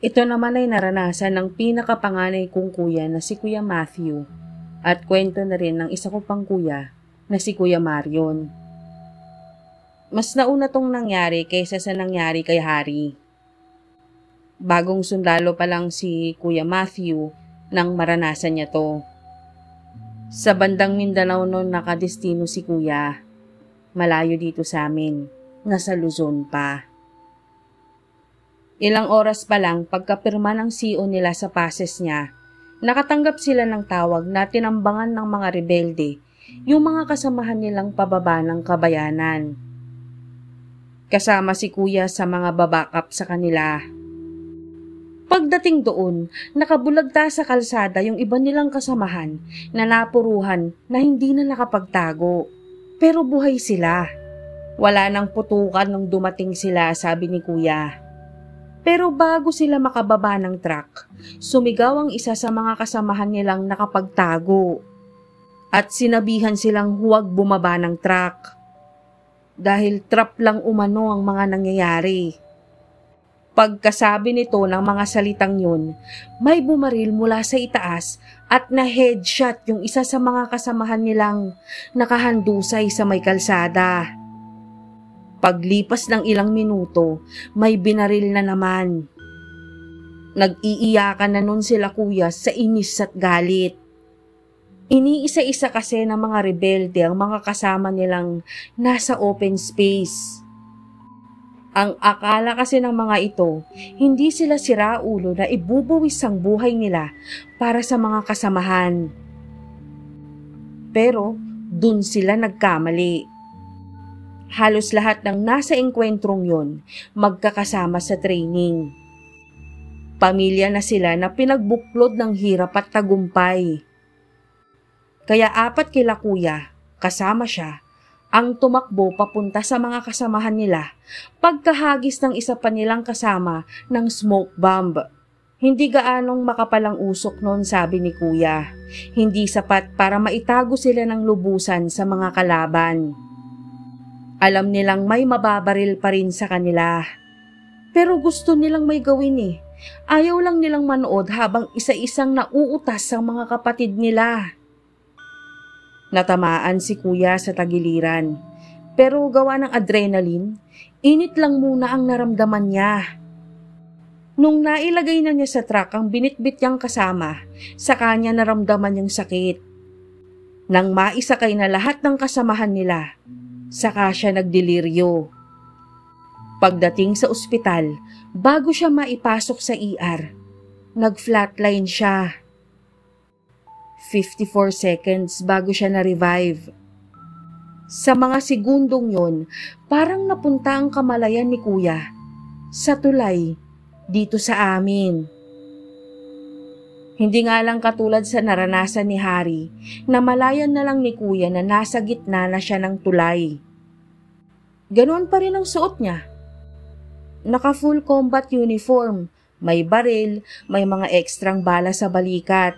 Ito naman ay naranasan ng pinakapanganay kong kuya na si Kuya Matthew at kwento na rin ng isa ko pang kuya na si Kuya Marion. Mas nauna tong nangyari kaysa sa nangyari kay Harry. Bagong sundalo pa lang si Kuya Matthew nang maranasan niya to. Sa bandang Mindanao noon nakadestino si Kuya. Malayo dito sa amin, nasa Luzon pa. Ilang oras pa lang pagkapirma ng CO nila sa passes niya, nakatanggap sila ng tawag na tinambangan ng mga rebelde yung mga kasamahan nilang pababa ng kabayanan. Kasama si Kuya sa mga babakap sa kanila. Pagdating doon, nakabulagta sa kalsada yung iba nilang kasamahan na napuruhan na hindi na nakapagtago. Pero buhay sila. Wala nang putukan nung dumating sila, sabi ni Kuya. Pero bago sila makababa ng truck, sumigaw ang isa sa mga kasamahan nilang nakapagtago. At sinabihan silang huwag bumaba ng truck. Dahil trap lang umano ang mga nangyayari. Pagkasabi nito ng mga salitang yun, may bumaril mula sa itaas at na-headshot yung isa sa mga kasamahan nilang nakahandusay sa may kalsada. Paglipas ng ilang minuto, may binaril na naman. Nag-iiyakan na nun sila kuya sa inis at galit. Iniisa-isa kasi ng mga rebelde ang mga kasama nilang nasa open space. Ang akala kasi ng mga ito, hindi sila siraulo na ibubuwis ang buhay nila para sa mga kasamahan. Pero dun sila nagkamali. Halos lahat ng nasa engkwentrong yon magkakasama sa training. Pamilya na sila na pinagbuklod ng hirap at tagumpay. Kaya apat kila kuya, kasama siya, ang tumakbo papunta sa mga kasamahan nila pagkahagis ng isa pa nilang kasama ng smoke bomb. Hindi gaanong makapalang usok noon, sabi ni Kuya. Hindi sapat para maitago sila ng lubusan sa mga kalaban. Alam nilang may mababaril pa rin sa kanila. Pero gusto nilang may gawin eh. Ayaw lang nilang manood habang isa-isang nauutas ang mga kapatid nila. Natamaan si Kuya sa tagiliran, pero gawa ng adrenaline, init lang muna ang naramdaman niya. Nung nailagay na niya sa truck ang binitbit niyang kasama, saka niya naramdaman yung sakit. Nang maisakay na lahat ng kasamahan nila, saka siya nagdeliryo. Pagdating sa ospital, bago siya maipasok sa ER, nag-flatline siya. 54 seconds bago siya na-revive. Sa mga segundong yon, parang napunta ang kamalayan ni Kuya sa tulay dito sa amin. Hindi nga lang katulad sa naranasan ni Harry na malayan na lang ni Kuya na nasa gitna na siya ng tulay. Ganoon pa rin ang suot niya. Naka-full combat uniform, may baril, may mga ekstrang bala sa balikat.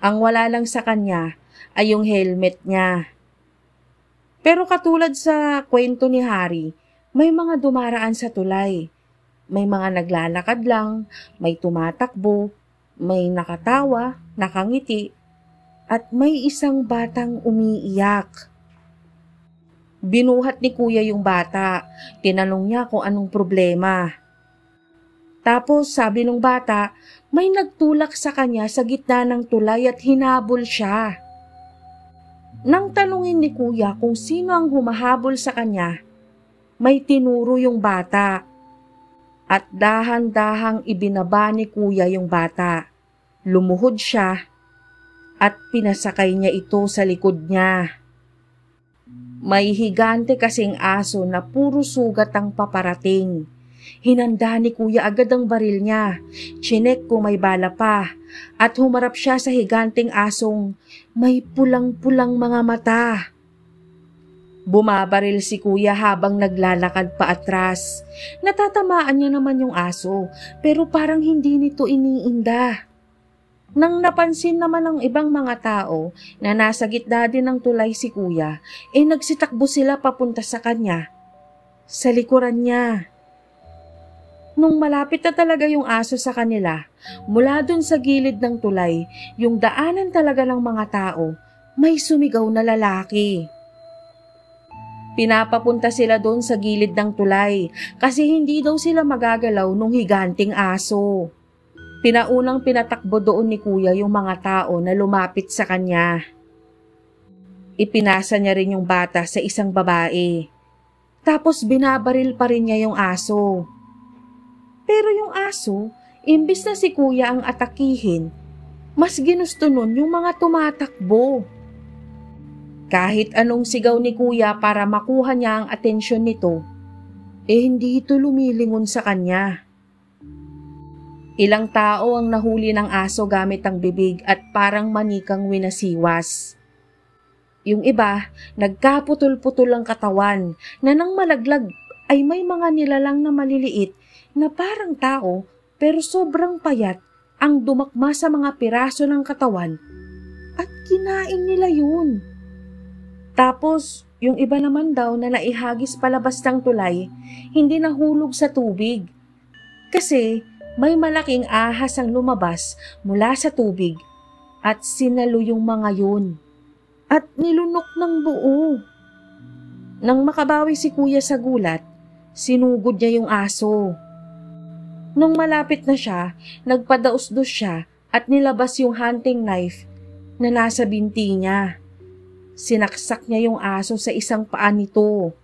Ang wala lang sa kanya ay yung helmet niya. Pero katulad sa kwento ni Harry, may mga dumaraan sa tulay. May mga naglalakad lang, may tumatakbo, may nakatawa, nakangiti, at may isang batang umiiyak. Binuhat ni Kuya yung bata, tinanong niya kung anong problema. Tapos sabi ng bata, may nagtulak sa kanya sa gitna ng tulay at hinabol siya. Nang tanungin ni Kuya kung sino ang humahabol sa kanya, may tinuro yung bata. At dahan-dahang ibinaba ni Kuya yung bata. Lumuhod siya at pinasakay niya ito sa likod niya. May higante kasing aso na puro sugat ang paparating. Hinanda ni Kuya agad ang baril niya, chinek kung may bala pa, at humarap siya sa higanteng asong may pulang-pulang mga mata. Bumabaril si Kuya habang naglalakad pa atras. Natatamaan niya naman yung aso, pero parang hindi nito iniinda. Nang napansin naman ng ibang mga tao na nasa gitna din ng tulay si Kuya, nagsitakbo sila papunta sa kanya. Sa likuran niya. Nung malapit na talaga yung aso sa kanila, mula dun sa gilid ng tulay, yung daanan talaga ng mga tao, may sumigaw na lalaki. Pinapapunta sila doon sa gilid ng tulay kasi hindi daw sila magagalaw nung higanting aso. Pinaunang pinatakbo doon ni kuya yung mga tao na lumapit sa kanya. Ipinasa niya rin yung bata sa isang babae. Tapos binabaril pa rin niya yung aso. Pero yung aso, imbis na si kuya ang atakihin, mas ginusto nun yung mga tumatakbo. Kahit anong sigaw ni kuya para makuha niya ang atensyon nito, hindi ito lumilingon sa kanya. Ilang tao ang nahuli ng aso gamit ang bibig at parang manikang winasiwas. Yung iba, nagkaputol-putol ang katawan na nang malaglag ay may mga nilalang na maliliit na parang tao pero sobrang payat ang dumakma sa mga piraso ng katawan at kinain nila yun. Tapos, yung iba naman daw na naihagis palabas ng tulay, hindi nahulog sa tubig. Kasi may malaking ahas ang lumabas mula sa tubig at sinalo yung mga yun. At nilunok ng buo. Nang makabawi si kuya sa gulat, sinugod niya yung aso. Nung malapit na siya, nagpadaos-dos siya at nilabas yung hunting knife na nasa binti niya. Sinaksak niya yung aso sa isang paa nito.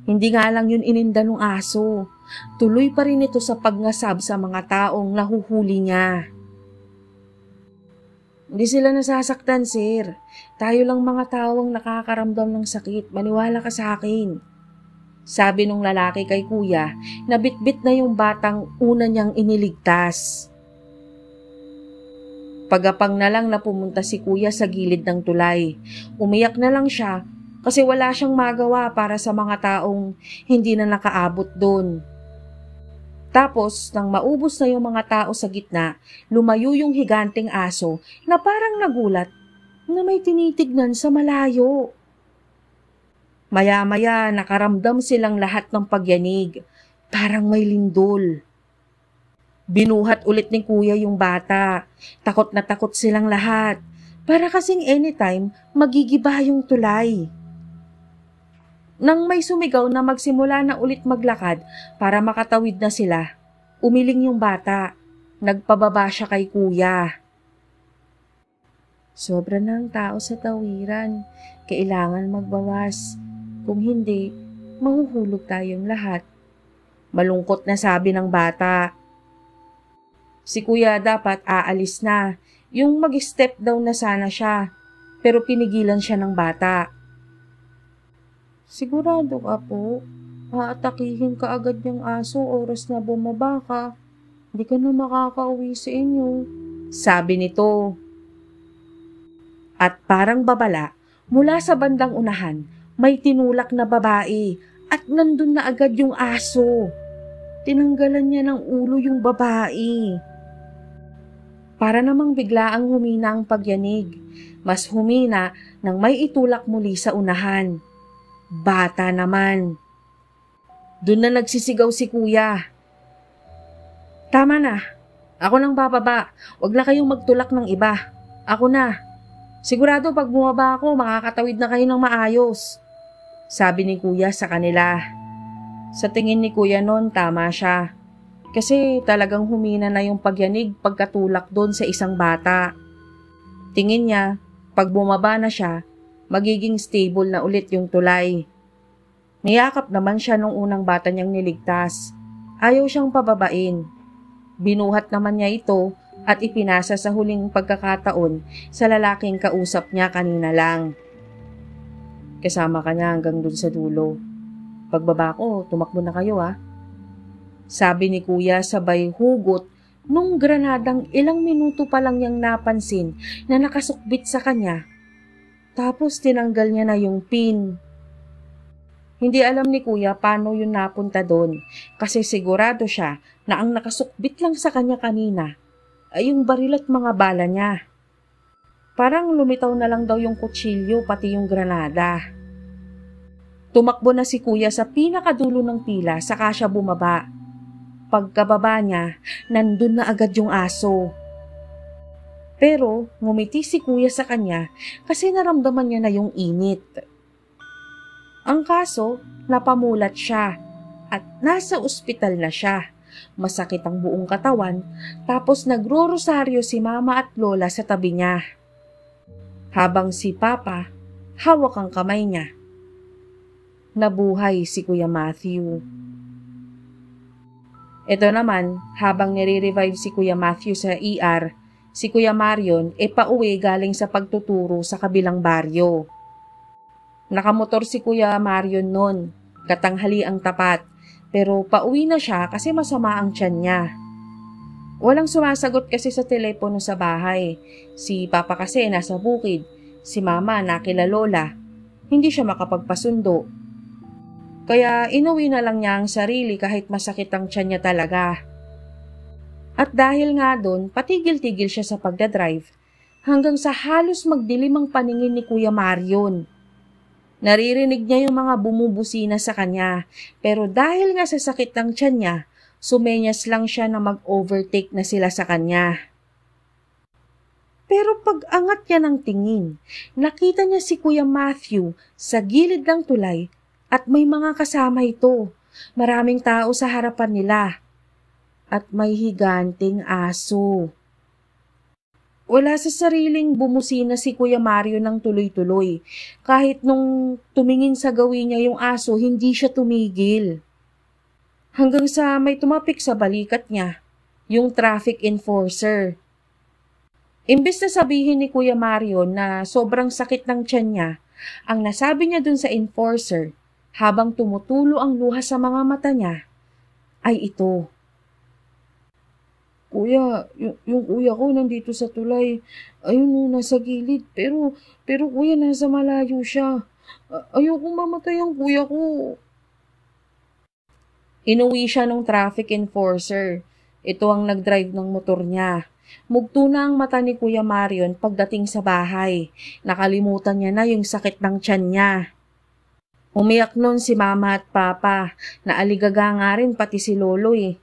Hindi nga lang yun ininda ng aso. Tuloy pa rin ito sa pagngasab sa mga taong nahuhuli niya. Hindi sila nasasaktan, sir. Tayo lang mga tawang nakakaramdam ng sakit. Maniwala ka sa akin. Sabi nung lalaki kay kuya na bitbit na yung batang una niyang iniligtas. Pagapang na lang na pumunta si kuya sa gilid ng tulay. Umiyak na lang siya kasi wala siyang magawa para sa mga taong hindi na nakaabot doon. Tapos, nang maubos na yung mga tao sa gitna, lumayo yung higanting aso na parang nagulat na may tinitignan sa malayo. Maya-maya, nakaramdam silang lahat ng pagyanig. Parang may lindol. Binuhat ulit ni kuya yung bata. Takot na takot silang lahat. Para kasing anytime, magigiba yung tulay. Nang may sumigaw na magsimula na ulit maglakad para makatawid na sila, umiling yung bata. Nagpababa siya kay kuya. Sobra na ang tao sa tawiran. Kailangan magbawas. Kung hindi, mahuhulog tayong lahat. Malungkot na sabi ng bata. Si kuya dapat aalis na. Yung mag-step down na sana siya. Pero pinigilan siya ng bata. Sigurado ka po? Aatakihin ka agad yung aso oras na bumaba ka. Hindi ka na makakauwi sa inyo. Sabi nito. At parang babala, mula sa bandang unahan, may tinulak na babae at nandun na agad yung aso. Tinanggalan niya ng ulo yung babae. Para namang biglaang humina ang pagyanig. Mas humina nang may itulak muli sa unahan. Bata naman. Doon na nagsisigaw si kuya. Tama na. Ako nang bababa. Huwag na kayong magtulak ng iba. Ako na. Sigurado pag bumaba ako, makakatawid na kayo ng maayos. Sabi ni kuya sa kanila. Sa tingin ni kuya noon, tama siya. Kasi talagang humina na yung pagyanig pagkatulak doon sa isang bata. Tingin niya, pag bumaba na siya, magiging stable na ulit yung tulay. Niyakap naman siya nung unang bata niyang niligtas. Ayaw siyang pababain. Binuhat naman niya ito at ipinasa sa huling pagkakataon sa lalaking kausap niya kanina lang. Kasama ka niya hanggang dun sa dulo. Pagbaba ko, tumakbo na kayo ha. Sabi ni kuya sabay hugot nung granadang ilang minuto pa lang niyang napansin na nakasukbit sa kanya. Tapos tinanggal niya na yung pin. Hindi alam ni kuya paano yun napunta doon kasi sigurado siya na ang nakasukbit lang sa kanya kanina ay yung baril at mga bala niya. Parang lumitaw na lang daw yung kutsilyo pati yung granada. Tumakbo na si kuya sa pinakadulo ng pila saka siya bumaba. Pagkababa niya, nandun na agad yung aso. Pero ngumiti si kuya sa kanya kasi naramdaman niya na yung init. Ang kaso, napamulat siya at nasa ospital na siya. Masakit ang buong katawan, tapos nagro-rosaryo si mama at lola sa tabi niya. Habang si papa, hawak ang kamay niya. Nabuhay si Kuya Matthew. Ito naman, habang nire-revive si Kuya Matthew sa ER, si Kuya Marion pauwi galing sa pagtuturo sa kabilang baryo. Nakamotor si Kuya Marion noon, katanghali ang tapat, pero pauwi na siya kasi masama ang tiyan niya. Walang sumasagot kasi sa telepono sa bahay. Si Papa kasi nasa bukid, si Mama nakila Lola. Hindi siya makapagpasundo. Kaya inuwi na lang niya ang sarili kahit masakit ang tiyan niya talaga. At dahil nga doon, patigil-tigil siya sa pagdadrive hanggang sa halos magdilim ang paningin ni Kuya Marion. Naririnig niya yung mga bumubusina sa kanya, pero dahil nga sa sakit ng tiyan niya, sumenyas lang siya na mag-overtake na sila sa kanya. Pero pag angat niya ng tingin, nakita niya si Kuya Matthew sa gilid ng tulay at may mga kasama ito. Maraming tao sa harapan nila at may higanting aso. Wala sa sariling bumusina si Kuya Mario ng tuloy-tuloy. Kahit nung tumingin sa gawin niya yung aso, hindi siya tumigil. Hanggang sa may tumapik sa balikat niya, yung traffic enforcer. Imbes na sabihin ni Kuya Mario na sobrang sakit ng tiyan niya, ang nasabi niya dun sa enforcer, habang tumutulo ang luha sa mga mata niya, ay ito. Kuya, yung kuya ko nandito sa tulay. Ayun o, nasa gilid. Pero kuya, nasa malayo siya. Ayokong mamatay ang kuya ko. Inuwi siya ng traffic enforcer. Ito ang nag-drive ng motor niya. Mugto na ang mata ni Kuya Marion pagdating sa bahay. Nakalimutan niya na yung sakit ng tiyan niya. Umiyak nun si Mama at Papa. Naaligaga nga rin pati si Lolo eh.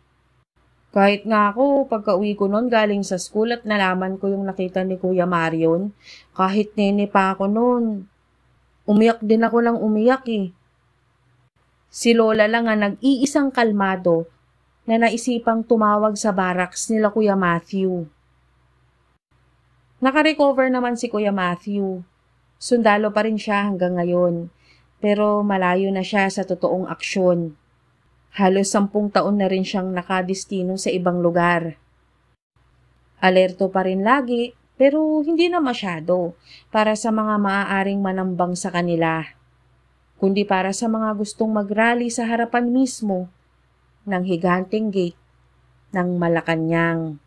Kahit nga ako, pagka-uwi ko noon galing sa school at nalaman ko yung nakita ni Kuya Marion, kahit nene pa ako noon, umiyak din ako ng umiyak eh. Si Lola lang ang nag-iisang kalmado na naisipang tumawag sa barracks nila Kuya Matthew. Naka-recover naman si Kuya Matthew. Sundalo pa rin siya hanggang ngayon, pero malayo na siya sa totoong aksyon. Halos 10 taon na rin siyang nakadestino sa ibang lugar. Alerto pa rin lagi, pero hindi na masyado para sa mga maaaring manambang sa kanila, kundi para sa mga gustong mag-rally sa harapan mismo ng higanting gate ng Malacanang.